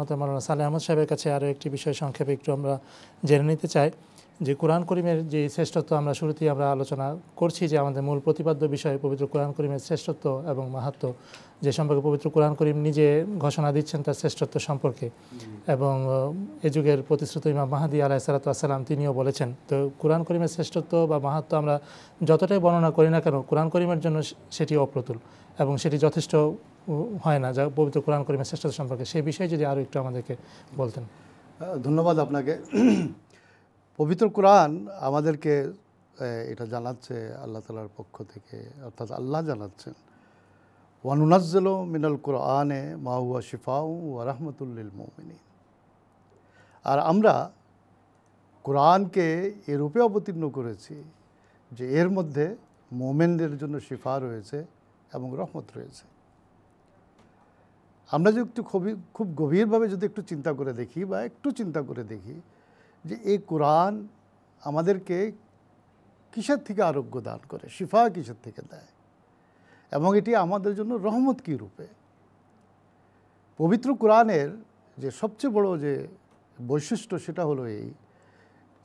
মতো মাওলানা সালেহ আহমদ সাহেবের কাছে আরও একটি বিষয় সংক্ষেপে একটু আমরা জেনে নিতে চাই যে কোরআন করিমের যে শ্রেষ্ঠত্ব আমরা শুরুতেই আমরা আলোচনা করছি যে আমাদের মূল প্রতিপাদ্য বিষয় পবিত্র কোরআন করিমের শ্রেষ্ঠত্ব এবং মাহাত্ম্য যে সম্পর্কে পবিত্র কোরআন করিম নিজে ঘোষণা দিচ্ছেন তার শ্রেষ্ঠত্ব সম্পর্কে এবং এ যুগের প্রতিশ্রুত ইমাম মাহদী আলাইহিস সালাতু ওয়াস সালাম তিনিও বলেছেন। তো কোরআন করিমের শ্রেষ্ঠত্ব বা মাহাত্ম্য আমরা যতটাই বর্ণনা করি না কেন কোরআন করিমের জন্য সেটি অপ্রতুল এবং সেটি যথেষ্ট হয় না যা পবিত্র কোরআন করিমের শ্রেষ্ঠত্ব সম্পর্কে সেই বিষয়ে যদি আরও একটু আমাদেরকে বলতেন। ধন্যবাদ আপনাকে। পবিত্র কোরআন আমাদেরকে এটা জানাচ্ছে আল্লাহ তাআলার পক্ষ থেকে, অর্থাৎ আল্লাহ জানাচ্ছেন ওয়ানুনাজ্জিলু মিনাল কোরআনে মা হুয়া শিফাউ ওয়া রাহমাতুল লিল মুমিনিন। আর আমরা কোরআনকে এ রূপে অবতীর্ণ করেছি যে এর মধ্যে মুমিনদের জন্য শিফা রয়েছে এবং রহমত রয়েছে। আমরা যদি একটু খুব গভীরভাবে যদি একটু চিন্তা করে দেখি বা একটু চিন্তা করে দেখি যে এই কোরআন আমাদেরকে কিসের থেকে আরোগ্য দান করে, শিফা কিসের থেকে দেয় এবং এটি আমাদের জন্য রহমত কী রূপে। পবিত্র কোরআনের যে সবচেয়ে বড় যে বৈশিষ্ট্য সেটা হলো এই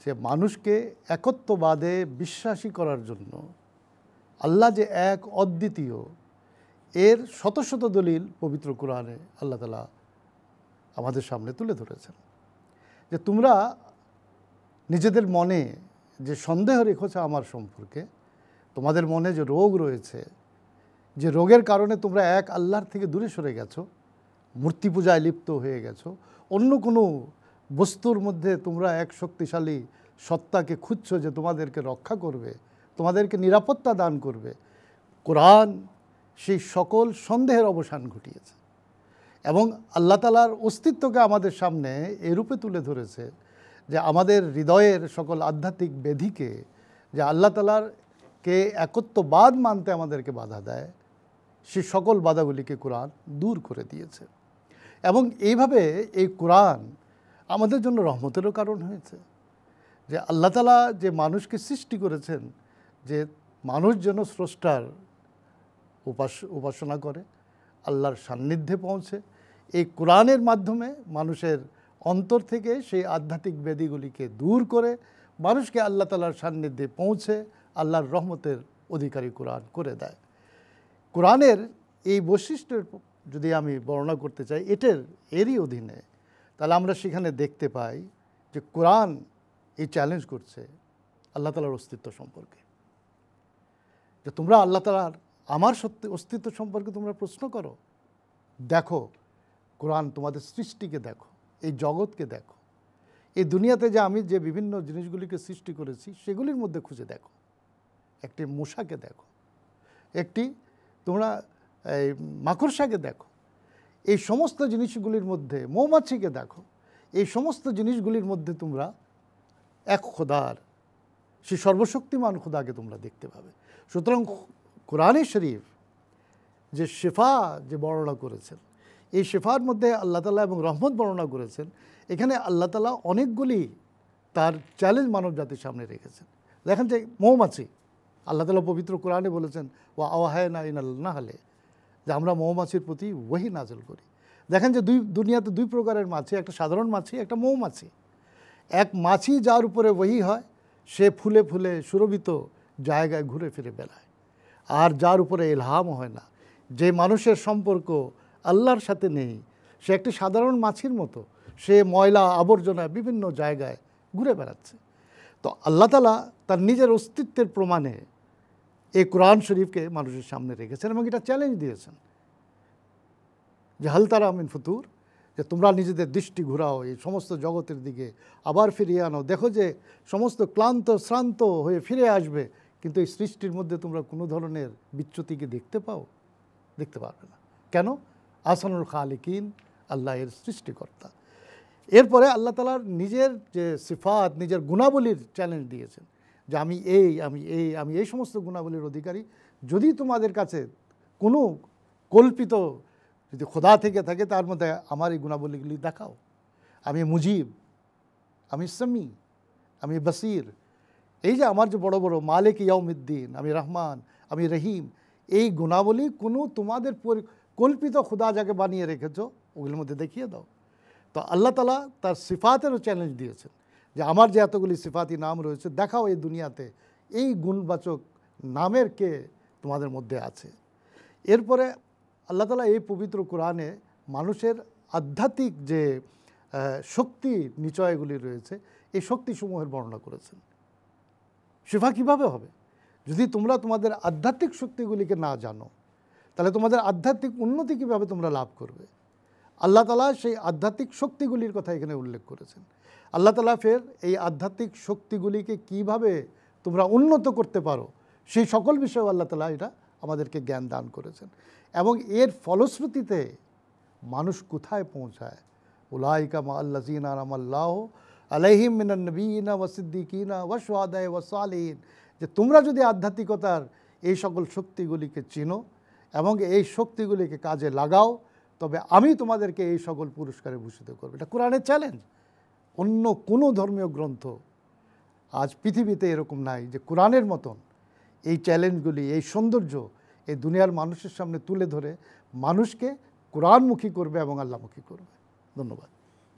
যে মানুষকে একত্ববাদে বিশ্বাসী করার জন্য আল্লাহ যে এক অদ্বিতীয় এর শত শত দলিল পবিত্র কোরআনে আল্লাহ তাআলা আমাদের সামনে তুলে ধরেছেন। যে তোমরা নিজেদের মনে যে সন্দেহ রেখেছো আমার সম্পর্কে, তোমাদের মনে যে রোগ রয়েছে, যে রোগের কারণে তোমরা এক আল্লাহর থেকে দূরে সরে গেছো, মূর্তি পূজায় লিপ্ত হয়ে গেছো, অন্য কোনো বস্তুর মধ্যে তোমরা এক শক্তিশালী সত্তাকে খুঁজছো যে তোমাদেরকে রক্ষা করবে, তোমাদেরকে নিরাপত্তা দান করবে। কোরআন সেই সকল সন্দেহের অবসান ঘটিয়েছে এবং আল্লাহ তাআলার অস্তিত্বকে আমাদের সামনে এরূপে তুলে ধরেছে যে আমাদের হৃদয়ের সকল আধ্যাত্মিক ব্যাধিকে, যে আল্লাহ তাআলারকে একত্ববাদ মানতে আমাদেরকে বাধা দেয়, সে সকল বাধাগুলিকে কোরআন দূর করে দিয়েছে। এবং এইভাবে এই কোরআন আমাদের জন্য রহমতেরও কারণ হয়েছে। যে আল্লাহ তাআলা যে মানুষকে সৃষ্টি করেছেন যে মানুষ যেন স্রষ্টার উপাসনা করে, আল্লাহর সান্নিধ্যে পৌঁছে, এই কোরআনের মাধ্যমে মানুষের অন্তর থেকে সেই আধ্যাত্মিক ব্যাধিগুলিকে দূর করে মানুষকে আল্লাহ তাআলার সান্নিধ্যে পৌঁছে আল্লাহর রহমতের অধিকারী কোরআন করে দেয়। কোরআনের এই বৈশিষ্ট্যের যদি আমি বর্ণনা করতে চাই এরই অধীনে, তাহলে আমরা সেখানে দেখতে পাই যে কোরআন এই চ্যালেঞ্জ করছে আল্লাহ তাআলার অস্তিত্ব সম্পর্কে। যে তোমরা আল্লাহ তাআলার আমার অস্তিত্ব সম্পর্কে তোমরা প্রশ্ন করো, দেখো কোরআন তোমাদের সৃষ্টিকে দেখো, এই জগৎকে দেখো, এই দুনিয়াতে যে আমি যে বিভিন্ন জিনিসগুলিকে সৃষ্টি করেছি সেগুলির মধ্যে খুঁজে দেখো, একটি মশাকে দেখো, একটি তোমরা এই মাকড়সাকে দেখো, এই সমস্ত জিনিসগুলির মধ্যে মৌমাছিকে দেখো, এই সমস্ত জিনিসগুলির মধ্যে তোমরা এক খোদার, সেই সর্বশক্তিমান খোদাকে তোমরা দেখতে পাবে। সুতরাং কোরআনে শরীফ যে শেফা যে বর্ণনা করেছেন, এই শেফার মধ্যে আল্লাহ তাআলা এবং রহমত বর্ণনা করেছেন, এখানে আল্লাহ তাআলা অনেকগুলি তার চ্যালেঞ্জ মানব জাতির সামনে রেখেছেন। দেখেন যে মৌমাছি, আল্লাহ তাআলা পবিত্র কোরআনে বলেছেন ওয়া আওহায়না ইলাল নাহলে, যে আমরা মৌমাছির প্রতি ওহী নাযিল করি। দেখেন যে দুনিয়াতে দুই প্রকারের মাছি, একটা সাধারণ মাছি, একটা মৌমাছি। এক মাছি যার উপরে ওহী হয় সে ফুলে ফুলে সুরভিত জায়গায় ঘুরে ফিরে বেড়ায়, আর যার উপরে ইলহাম হয় না, যে মানুষের সম্পর্ক আল্লাহর সাথে নেই, সে একটি সাধারণ মাছির মতো, সে ময়লা আবর্জনা বিভিন্ন জায়গায় ঘুরে বেড়াচ্ছে। তো আল্লাহ তাআলা তার নিজের অস্তিত্বের প্রমাণে এই কোরআন শরীফকে মানুষের সামনে রেখেছেন এবং এটা চ্যালেঞ্জ দিয়েছেন যে হাল তারা মিন ফুতুর, যে তোমরা নিজেদের দৃষ্টি ঘুরাও এই সমস্ত জগতের দিকে, আবার ফিরিয়ে আনো, দেখো যে সমস্ত ক্লান্ত শ্রান্ত হয়ে ফিরে আসবে, কিন্তু এই সৃষ্টির মধ্যে তোমরা কোনো ধরনের বিচ্যুতিকে দেখতে পাও? দেখতে পারবে না। কেন? আহসানুল খালিকিন, আল্লাহ এর সৃষ্টিকর্তা। এরপরে আল্লাহ তাআলার নিজের যে সিফাত, নিজের গুণাবলীর চ্যালেঞ্জ দিয়েছেন যে আমি এই সমস্ত গুণাবলীর অধিকারী, যদি তোমাদের কাছে কোনো কল্পিত যদি খোদা থেকে থাকে তার মধ্যে আমার এই গুণাবলীগুলি দেখাও। আমি মুজিব, আমি সামি, আমি বসির, এই যে আমার যে বড় বড় মালিক ইয়াউমিদ্দিন, আমি রহমান, আমি রহিম, এই গুণাবলী কোনো তোমাদের কল্পিত খোদা যাকে বানিয়ে রেখেছো ওগুলোর মধ্যে দেখিয়ে দাও। তো তো আল্লাহ তাআলা তার সিফাতেরও চ্যালেঞ্জ দিয়েছেন যে আমার যে এতগুলি সিফাতি নাম রয়েছে দেখাও এই দুনিয়াতে এই গুণবাচক নামের কে তোমাদের মধ্যে আছে। এরপরে আল্লাহ তাআলা এই পবিত্র কোরআনে মানুষের আধ্যাত্মিক যে শক্তি নিচয়গুলি রয়েছে এই শক্তিসমূহের বর্ণনা করেছেন। শিফা কিভাবে হবে? যদি তোমরা তোমাদের আধ্যাত্মিক শক্তিগুলিকে না জানো তাহলে তোমাদের আধ্যাত্মিক উন্নতি কীভাবে তোমরা লাভ করবে? আল্লাহ তাআলা সেই আধ্যাত্মিক শক্তিগুলির কথা এখানে উল্লেখ করেছেন। আল্লাহ তাআলা ফের এই আধ্যাত্মিক শক্তিগুলিকে কিভাবে তোমরা উন্নত করতে পারো সেই সকল বিষয়ে আল্লাহ তাআলা এটা আমাদেরকে জ্ঞান দান করেছেন। এবং এর ফলশ্রুতিতে মানুষ কোথায় পৌঁছায়? উলাইকা মা আল্লাযীনা আনআমাল্লাহু আলাইহিম মিনান নবিয়িনা ওয়াস সিদ্দিকিনা ওয়াশ শুহাদায়ে ওয়াস সালিহিন, যে তোমরা যদি আধ্যাত্মিকতার এই সকল শক্তিগুলিকে চিনো এবং এই শক্তিগুলিকে কাজে লাগাও তবে আমি তোমাদেরকে এই সকল পুরস্কারে ভূষিত করব। এটা কোরআনের চ্যালেঞ্জ। অন্য কোনো ধর্মীয় গ্রন্থ আজ পৃথিবীতে এরকম নাই যে কোরআনের মতন এই চ্যালেঞ্জগুলি, এই সৌন্দর্য এই দুনিয়ার মানুষের সামনে তুলে ধরে মানুষকে কোরআনমুখী করবে এবং আল্লাহমুখী করবে। ধন্যবাদ।